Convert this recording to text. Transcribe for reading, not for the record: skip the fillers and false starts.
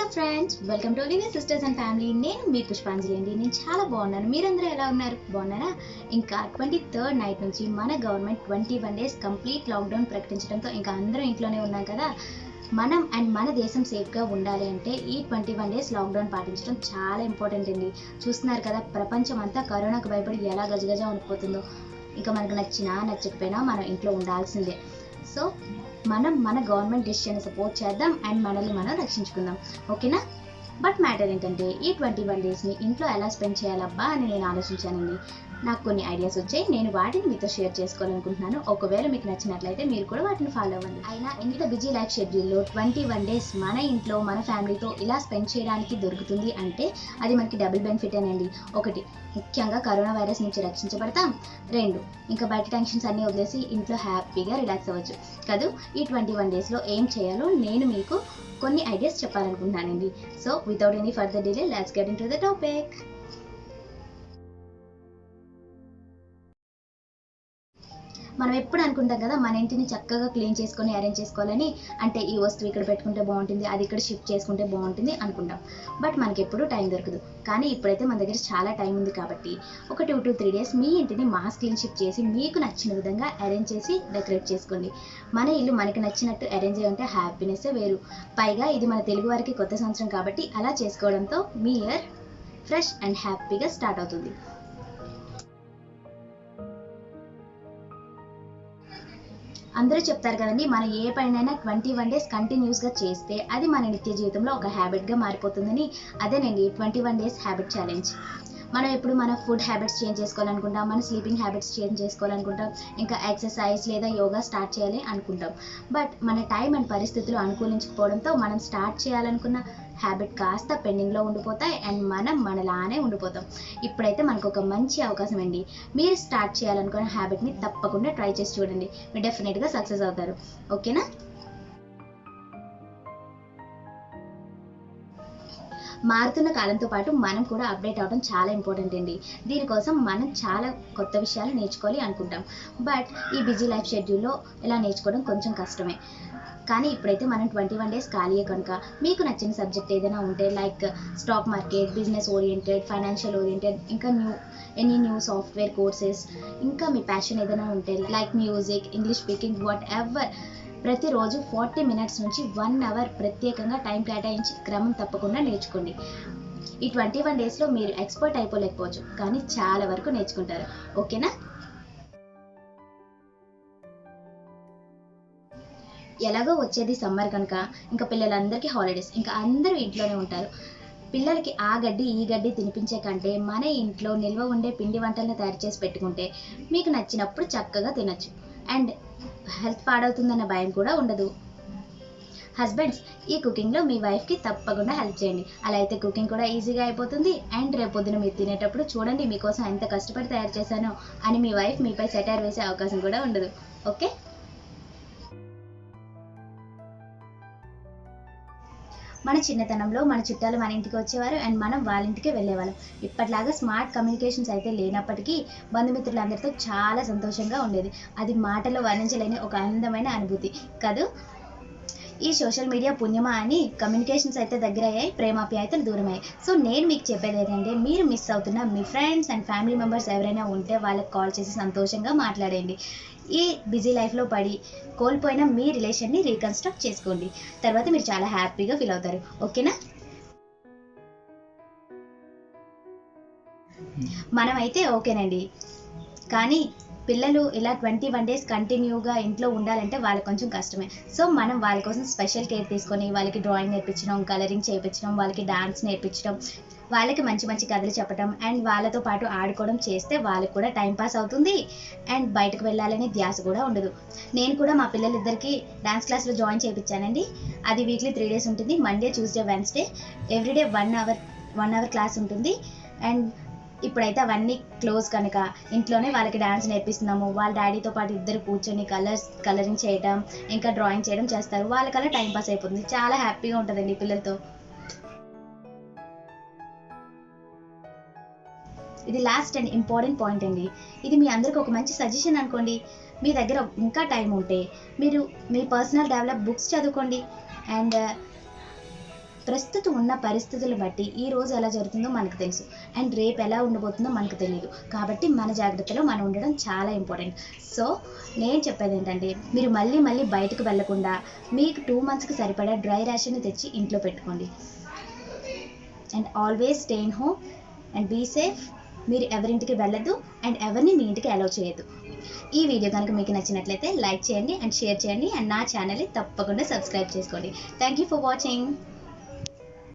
Hello friends, welcome to living sisters and family. నేను మీ పుష్పాంజలి అండి. నేను చాలా బాగున్నాను. మీరందరూ ఎలా ఉన్నారు? బాగున్నారా? ఇంకా 23rd నైట్ నుంచి మన గవర్నమెంట్ 21 days కంప్లీట్ లాక్డౌన్ ప్రకటించడంతో ఇంకా అందరూ ఇంట్లోనే ఉన్నాం కదా. మనం అండ్ మన దేశం సేఫ్గా ఉండాలి అంటే ఈ 21 days లాక్డౌన్ పాటించడం చాలా ఇంపార్టెంట్ అండి. చూస్తున్నారు కదా, ప్రపంచం అంతా కరోనాకు భయపడి ఎలా గజగజ వణికిపోతుందో. ఇంకా మనకు నచ్చినా నచ్చకపోయినా మనం ఇంట్లో ఉండాల్సిందే. సో మనం మన గవర్నమెంట్ డెసిషన్ని సపోర్ట్ చేద్దాం అండ్ మనల్ని మనం రక్షించుకుందాం, ఓకేనా? బట్ మ్యాటర్ ఏంటంటే ఈ 21 daysని ఇంట్లో ఎలా స్పెండ్ చేయాలబ్బా అని నేను ఆలోచించానండి. నాకు కొన్ని ఐడియాస్ వచ్చాయి. నేను వాటిని మీతో షేర్ చేసుకోవాలనుకుంటున్నాను. ఒకవేళ మీకు నచ్చినట్లయితే మీరు కూడా వాటిని ఫాలో అవ్వండి. అయినా ఇంత బిజీ లైఫ్ షెడ్యూల్లో 21 days మన ఇంట్లో మన ఫ్యామిలీతో ఇలా స్పెండ్ చేయడానికి దొరుకుతుంది అంటే అది మనకి డబుల్ బెనిఫిటేనండి. ఒకటి, ముఖ్యంగా కరోనా వైరస్ నుంచి రక్షించబడతాం. 2, ఇంకా బయట టెన్షన్స్ అన్నీ వదిలేసి ఇంట్లో హ్యాపీగా రిలాక్స్ అవ్వచ్చు కదూ. ఈ 21 daysలో ఏం చేయాలో నేను మీకు కొన్ని ఐడియాస్ చెప్పాలనుకుంటున్నానండి. So without any further delay let's get into the topic. మనం ఎప్పుడు అనుకుంటాం కదా, మన ఇంటిని చక్కగా క్లీన్ చేసుకొని అరేంజ్ చేసుకోవాలని. అంటే ఈ వస్తువు ఇక్కడ పెట్టుకుంటే బాగుంటుంది, అది ఇక్కడ షిఫ్ట్ చేసుకుంటే బాగుంటుంది అనుకుంటాం. బట్ మనకి ఎప్పుడూ టైం దొరకదు. కానీ ఇప్పుడైతే మన దగ్గర చాలా టైం ఉంది కాబట్టి ఒక 2 to 3 days మీ ఇంటిని మాస్ క్లీన్ షిఫ్ట్ చేసి మీకు నచ్చిన విధంగా అరేంజ్ చేసి డెకరేట్ చేసుకోండి. మన ఇల్లు మనకి నచ్చినట్టు అరేంజ్ అయ్యి ఉంటే హ్యాపీనెస్సే వేరు. పైగా ఇది మన తెలుగు వారికి కొత్త సంవత్సరం కాబట్టి అలా చేసుకోవడంతో మీ ఇయర్ ఫ్రెష్ అండ్ హ్యాపీగా స్టార్ట్ అవుతుంది. అందరూ చెప్తారు కదండి, మనం ఏ పనినైనా 21 days కంటిన్యూస్గా చేస్తే అది మన నిత్య జీవితంలో ఒక హ్యాబిట్గా మారిపోతుందని. అదేనండి 21 days హ్యాబిట్ ఛాలెంజ్. మనం ఎప్పుడు మన ఫుడ్ హ్యాబిట్స్ చేంజ్ చేసుకోవాలనుకుంటాం, మన స్లీపింగ్ హ్యాబిట్స్ చేంజ్ చేసుకోవాలనుకుంటాం, ఇంకా ఎక్సర్సైజ్ లేదా యోగా స్టార్ట్ చేయాలి అనుకుంటాం. బట్ మన టైం అండ్ పరిస్థితులు అనుకూలించకపోవడంతో మనం స్టార్ట్ చేయాలనుకున్న హ్యాబిట్ కాస్త పెండింగ్లో ఉండిపోతాయి అండ్ మనం మనలానే ఉండిపోతాం. ఇప్పుడైతే మనకు ఒక మంచి అవకాశం అండి. మీరు స్టార్ట్ చేయాలనుకున్న హ్యాబిట్ని తప్పకుండా ట్రై చేసి చూడండి. మీరు డెఫినెట్గా సక్సెస్ అవుతారు, ఓకేనా? మారుతున్న కాలంతో పాటు మనం కూడా అప్డేట్ అవ్వడం చాలా ఇంపార్టెంట్ అండి. దీనికోసం మనం చాలా కొత్త విషయాలు నేర్చుకోవాలి అనుకుంటాం. బట్ ఈ బిజీ లైఫ్ షెడ్యూల్లో ఇలా నేర్చుకోవడం కొంచెం కష్టమే. కానీ ఇప్పుడైతే మనం 21 days ఖాళీయే కనుక మీకు నచ్చిన సబ్జెక్ట్ ఏదైనా ఉంటే, like stock market, business oriented, financial oriented, ఇంకా న్యూ సాఫ్ట్వేర్ కోర్సెస్, ఇంకా మీ ప్యాషన్ ఏదైనా ఉంటే like music, English speaking, what ever, ప్రతిరోజు 40 minutes నుంచి 1 hour ప్రత్యేకంగా టైం కేటాయించి క్రమం తప్పకుండా నేర్చుకోండి. ఈ 21 daysలో మీరు ఎక్స్పర్ట్ అయిపోలేకపోవచ్చు, కానీ చాలా వరకు నేర్చుకుంటారు, ఓకేనా? ఎలాగో వచ్చేది సమ్మర్ కనుక ఇంకా పిల్లలందరికీ హాలిడేస్, ఇంకా అందరూ ఇంట్లోనే ఉంటారు. పిల్లలకి ఆ గడ్డి ఈ గడ్డి తినిపించే కంటే మన ఇంట్లో నిల్వ ఉండే పిండి వంటలను తయారు చేసి పెట్టుకుంటే మీకు నచ్చినప్పుడు చక్కగా తినచ్చు అండ్ హెల్త్ పాడవుతుందన్న భయం కూడా ఉండదు. హస్బెండ్స్, ఈ కుకింగ్లో మీ వైఫ్కి తప్పకుండా హెల్ప్ చేయండి. అలా అయితే కుకింగ్ కూడా ఈజీగా అయిపోతుంది అండ్ రేపొద్దున మీరు తినేటప్పుడు చూడండి మీకోసం ఎంత కష్టపడి తయారు చేశానో అని మీ వైఫ్ మీపై సెటైర్ వేసే అవకాశం కూడా ఉండదు, ఓకే? మన చిన్నతనంలో మన చుట్టాలు మన ఇంటికి వచ్చేవారు అండ్ మనం వాళ్ళ ఇంటికి వెళ్ళేవాళ్ళం. ఇప్పటిలాగా స్మార్ట్ కమ్యూనికేషన్స్ అయితే లేనప్పటికీ బంధుమిత్రులందరితో చాలా సంతోషంగా ఉండేది. అది మాటలో వర్ణించలేని ఒక అందమైన అనుభూతి కదూ. ఈ సోషల్ మీడియా పుణ్యమా అని కమ్యూనికేషన్స్ అయితే దగ్గర అయ్యాయి, ప్రేమాప్యాయతలు దూరమయ్యాయి. సో నేను మీకు చెప్పేది ఏంటంటే, మీరు మిస్ అవుతున్న మీ ఫ్రెండ్స్ అండ్ ఫ్యామిలీ మెంబర్స్ ఎవరైనా ఉంటే వాళ్ళకి కాల్ చేసి సంతోషంగా మాట్లాడండి. ఈ బిజీ లైఫ్లో పడి కోల్పోయిన మీ రిలేషన్ని రీకన్స్ట్రక్ట్ చేసుకోండి. తర్వాత మీరు చాలా హ్యాపీగా ఫీల్ అవుతారు, ఓకేనా? మనమైతే ఓకేనండి, కానీ పిల్లలు ఇలా 21 days కంటిన్యూగా ఇంట్లో ఉండాలంటే వాళ్ళకి కొంచెం కష్టమే. సో మనం వాళ్ళ కోసం స్పెషల్ కేర్ తీసుకొని వాళ్ళకి డ్రాయింగ్ నేర్పించడం, కలరింగ్ చేయించడం, వాళ్ళకి డాన్స్ నేర్పించడం, వాళ్ళకి మంచి మంచి కథలు చెప్పడం అండ్ వాళ్ళతో పాటు ఆడుకోవడం చేస్తే వాళ్ళకి కూడా టైం పాస్ అవుతుంది అండ్ బయటకు వెళ్ళాలనే ధ్యాస కూడా ఉండదు. నేను కూడా మా పిల్లలిద్దరికీ డాన్స్ క్లాస్లో జాయిన్ చేయించానండి. అది వీక్లీ 3 days ఉంటుంది. Monday, Tuesday, Wednesday everyday 1 hour class ఉంటుంది. అండ్ ఇప్పుడైతే అవన్నీ క్లోజ్ కనుక ఇంట్లోనే వాళ్ళకి డాన్స్ నేర్పిస్తున్నాము. వాళ్ళ డాడీతో పాటు ఇద్దరు కూర్చొని కలరింగ్ చేయడం, ఇంకా డ్రాయింగ్ చేయడం చేస్తారు. వాళ్ళకల్లా టైం పాస్ అయిపోతుంది. చాలా హ్యాపీగా ఉంటుందండి పిల్లలతో. ఇది లాస్ట్ అండ్ ఇంపార్టెంట్ పాయింట్ అండి. ఇది మీ అందరికి ఒక మంచి సజెషన్ అనుకోండి. మీ దగ్గర ఇంకా టైం ఉంటే మీరు మీ పర్సనల్ డెవలప్ బుక్స్ చదువుకోండి అండ్ ప్రస్తుతం ఉన్న పరిస్థితులు బట్టి ఈ రోజు ఎలా జరుగుతుందో మనకు తెలుసు, అండ్ రేపు ఎలా ఉండబోతుందో మనకు తెలియదు. కాబట్టి మన జాగ్రత్తలో మనం ఉండడం చాలా ఇంపార్టెంట్. సో నేను చెప్పేది ఏంటంటే, మీరు మళ్ళీ మళ్ళీ బయటకు వెళ్లకుండా మీకు 2 monthsకి సరిపడా డ్రై రేషన్ తెచ్చి ఇంట్లో పెట్టుకోండి. And always stay in home and be safe. మీరు ఎవరింటికి వెళ్ళొద్దు అండ్ ఎవరిని మీ ఇంటికి అలౌ చేయొద్దు. ఈ వీడియో కనుక మీకు నచ్చినట్లయితే లైక్ చేయండి అండ్ షేర్ చేయండి, అండ్ నా ఛానల్ని తప్పకుండా సబ్స్క్రైబ్ చేసుకోండి. Thank you for watching.